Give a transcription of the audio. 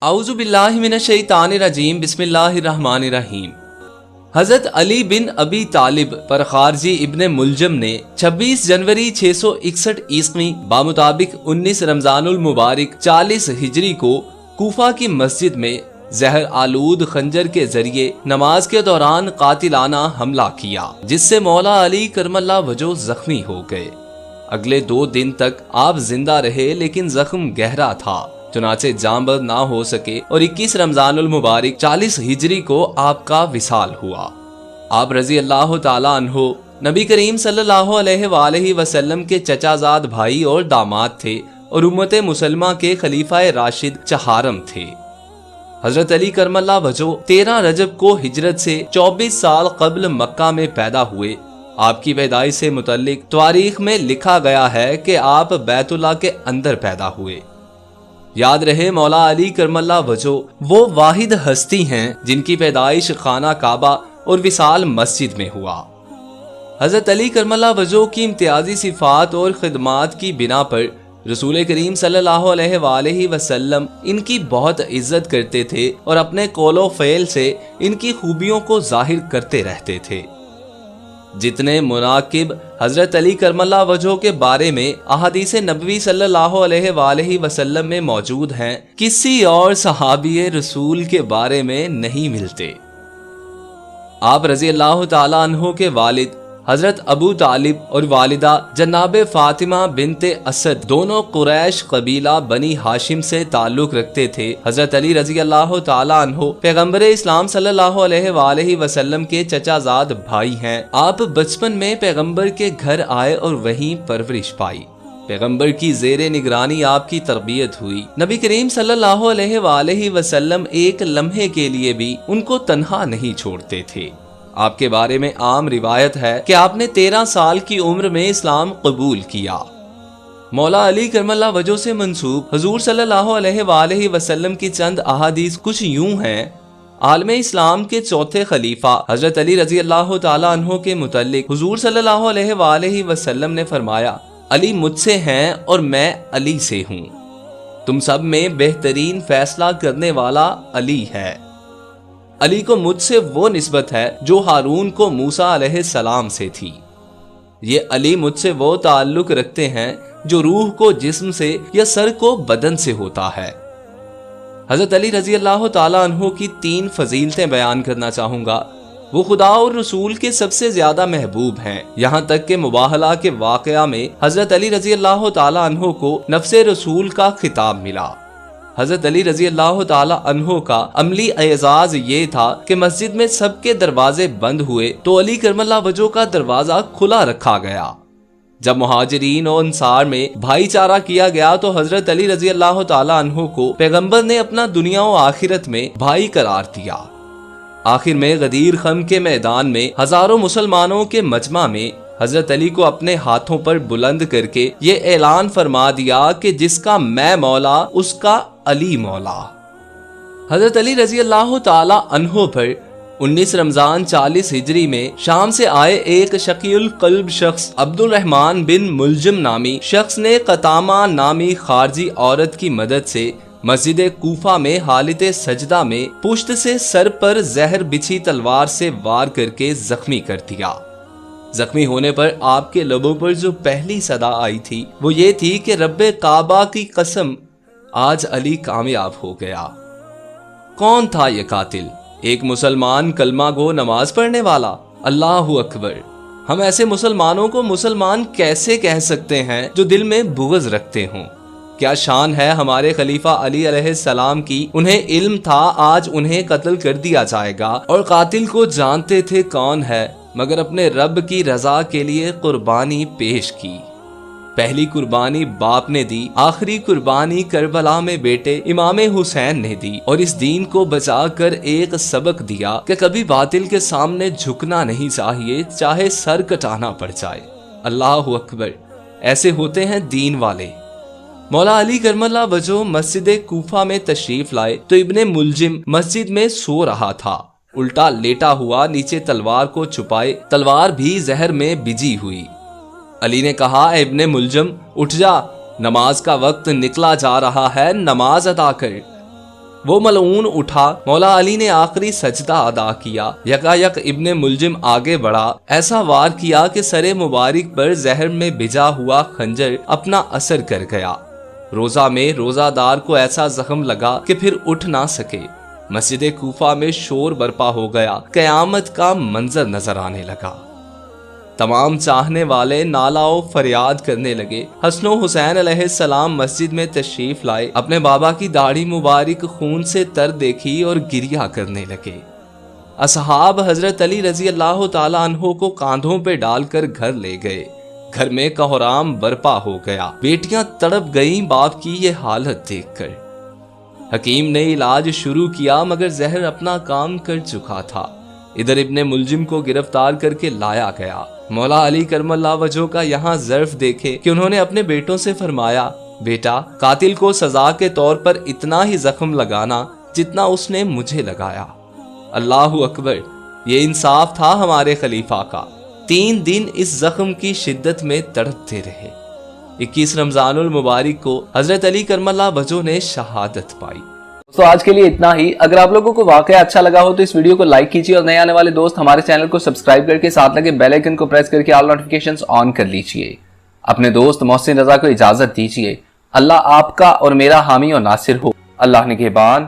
औज़ु बिल्लाहि मिनश शैतानिर रजीम बिस्मिल्लाहिर्रहमानिर्रहीम। हजरत अली बिन अबी तालिब पर खारजी इब्ने मुलजम ने 26 जनवरी 661 ईस्वी बामुताबिक 19 रमजानुल मुबारक 40 हिजरी को कूफा की मस्जिद में जहर आलूद खंजर के जरिए नमाज के दौरान कातिलाना हमला किया, जिससे मौला अली करमल्ला वजो जख्मी हो गए। अगले 2 दिन तक आप जिंदा रहे, लेकिन जख्म गहरा था, चुनाचे जांबद ना हो सके और 21 रमजानुल मुबारक 40 हिजरी को आपका विसाल हुआ। आप रजी अल्लाह ताला अन्हो नबी करीम सल्लल्लाहु अलैहि वसल्लम के चचाजाद भाई और दामाद थे और उम्मत मुसलमा के खलीफा राशिद चहारम थे। हजरत अली करमल्ला वजो 13 रजब को हिजरत से 24 साल कब्ल मक्का में पैदा हुए। आपकी पैदाइश से मुतल्लिक तारीख में लिखा गया है कि आप बैतुल्लाह के अंदर पैदा हुए। याद रहे, मौला अली करमल्ला वजो वो वाहिद हस्ती हैं जिनकी पैदाइश खाना काबा और विसाल मस्जिद में हुआ। हजरत अली करमल्ला वजो की इम्तियाजी सिफात और खिदमात की बिना पर रसूल करीम सल्लल्लाहु अलैहि वसल्लम इनकी बहुत इज्जत करते थे और अपने कौलो फ़ेल से इनकी खूबियों को जाहिर करते रहते थे। जितने मुनाकिब हजरत अली करमल्ला वजह के बारे में अहादीस नबवी सल्लल्लाहु अलैहि वसल्लम में मौजूद हैं, किसी और सहाबी रसूल के बारे में नहीं मिलते। आप रजी अल्लाह ताला अन्हो के वालिद हजरत अबू तालिब और वालिदा जनाबे फातिमा बिनते असद दोनों कुरैश कबीला बनी हाशिम से ताल्लुक रखते थे। हजरत अली रजी अल्लाह ताला अन्हो पैगम्बर इस्लाम सल्लल्लाहु अलैहि वसल्लम के चचाजाद भाई हैं। आप बचपन में पैगम्बर के घर आए और वहीं परवरिश पाई। पैगम्बर की जेरे निगरानी आपकी तरबियत हुई। नबी करीम सल्लल्लाहु अलैहि वसल्लम एक लम्हे के लिए भी उनको तन्हा नहीं छोड़ते थे। आपके बारे में आम रिवायत है कि आपने 13 साल की उम्र में इस्लाम कबूल किया। मौला अली करमल्ला वजह से मंसूब हुजूर सल्लल्लाहु अलैहि वसल्लम की चंद अहादीस कुछ यूं हैं। आलम इस्लाम के चौथे खलीफा हजरत अली रजी अल्लाह ताला अन्हो के मुतल्लिक हुजूर सल्लल्लाहु अलैहि वसल्लम ने फरमाया, अली मुझसे हैं और मैं अली से हूँ। तुम सब में बेहतरीन फैसला करने वाला अली है। अली को मुझसे वो निस्बत है जो हारून को मूसा अलैहिस्सलाम से थी। ये अली मुझसे वो ताल्लुक रखते हैं जो रूह को जिस्म से या सर को बदन से होता है। हजरत अली रजी अल्लाह ताला अन्हो की 3 फजीलतें बयान करना चाहूंगा। वो खुदा और रसूल के सबसे ज्यादा महबूब हैं। यहाँ तक के मुबाहला के वाकया में हजरत अली रजी अल्लाह ताला अन्हो को नफ्से रसूल का खिताब मिला। हजरत अली रजी अल्लाह ताला अन्हो का अमली एजाज ये था कि मस्जिद में सबके दरवाजे बंद हुए तो अली करमल्ला वजह का दरवाजा खुला रखा गया। जब मुहाजिरीन और अंसार में भाईचारा किया गया तो हजरत अली रजी अल्लाह ताला अन्हो को पैगंबर ने अपना दुनिया और आखिरत में भाई करार दिया। आखिर में गदीर खम के मैदान में हजारों मुसलमानों के मजमा में हजरत अली को अपने हाथों पर बुलंद करके ये ऐलान फरमा दिया कि जिसका मैं मौला उसका अली मौला। हजरत अली रजी अल्लाह ताला अन्हो पर 19 रमजान 40 हिजरी में शाम से आए एक शकील कल्ब शख्स अब्दुल रहमान बिन मुलजम नामी शख्स ने कतामा नामी खारजी औरत की मदद से मस्जिद कूफा में हालत सजदा में पुश्त से सर पर जहर बिछी तलवार से वार करके जख्मी कर दिया। जख्मी होने पर आपके लबों पर जो पहली सदा आई थी वो ये थी कि रब्बे काबा की कसम, आज अली कामयाब हो गया। कौन था ये कातिल? एक मुसलमान कलमा गो नमाज पढ़ने वाला। अल्लाहु अकबर। हम ऐसे मुसलमानों को मुसलमान कैसे कह सकते हैं जो दिल में बुग़्ज़ रखते हों? क्या शान है हमारे खलीफा अली अलैहिस्सलाम की। उन्हें इल्म था आज उन्हें कत्ल कर दिया जाएगा और कातिल को जानते थे कौन है, मगर अपने रब की रजा के लिए कुर्बानी पेश की। पहली कुर्बानी बाप ने दी, आखिरी कुर्बानी करबला में बेटे इमाम हुसैन ने दी और इस दीन को बचाकर एक सबक दिया कि कभी बातिल के सामने झुकना नहीं चाहिए, चाहे सर कटाना पड़ जाए। अल्लाहु अकबर। ऐसे होते हैं दीन वाले। मौला अली करमल्ला वजह मस्जिद कूफा में तशरीफ लाए तो इब्ने मुलजिम मस्जिद में सो रहा था। उल्टा लेटा हुआ नीचे तलवार को छुपाए, तलवार भी जहर में बिजी हुई। अली ने कहा, इब्ने मुलजम उठ जा, नमाज का वक्त निकला जा रहा है, नमाज अदा कर। وہ ملعون اٹھا، مولا علی نے آخری سجدہ ادا کیا، یکایک ابن ملجم آگے بڑھا، ایسا وار کیا کہ سر مبارک پر زہر میں بھجا ہوا خنجر اپنا اثر کر گیا۔ روزہ میں روزہ دار کو ایسا زخم لگا کہ پھر اٹھ نہ سکے۔ مسجد کوفہ میں شور برپا ہو گیا، قیامت کا منظر نظر آنے لگا۔ تمام چاہنے والے نالہ و فریاد کرنے لگے۔ حسن و حسین علیہ السلام مسجد میں تشریف لائے، اپنے بابا کی داڑھی مبارک خون سے تر دیکھی اور گریہ کرنے لگے۔ اصحاب حضرت علی رضی اللہ تعالیٰ عنہ کو کاندھوں پہ ڈال کر گھر لے گئے۔ گھر میں کوہرام برپا ہو گیا، بیٹیاں تڑپ گئیں باپ کی یہ حالت دیکھ کر۔ حکیم نے علاج شروع کیا مگر زہر اپنا کام کر چکا تھا۔ ادھر ابن ملجم کو گرفتار کر کے لایا گیا۔ مولا علی کرم اللہ وجہہ کا یہاں ظرف دیکھے کہ انہوں نے اپنے بیٹوں سے فرمایا، بیٹا، قاتل کو سزا کے طور پر اتنا ہی زخم لگانا جتنا اس نے مجھے لگایا۔ اللہ اکبر، یہ انصاف تھا ہمارے خلیفہ کا۔ 3 دن اس زخم کی شدت میں تڑپتے رہے۔ 21 رمضان المبارک کو حضرت علی کرم اللہ وجہہ نے شہادت پائی۔ تو آج کے لیے اتنا ہی۔ اگر آپ لوگوں کو واقعہ اچھا لگا ہو تو اس ویڈیو کو لائک کیجیے، اور نئے آنے والے دوست ہمارے چینل کو سبسکرائب کر کے ساتھ لگے بیل آئیکن کو پریس کر کے آل نوٹیفیکیشنز آن کر لیجیے۔ اپنے دوست محسن رضا کو اجازت دیجیے۔ اللہ آپ کا اور میرا حامی اور ناصر ہو۔ اللہ نگہبان۔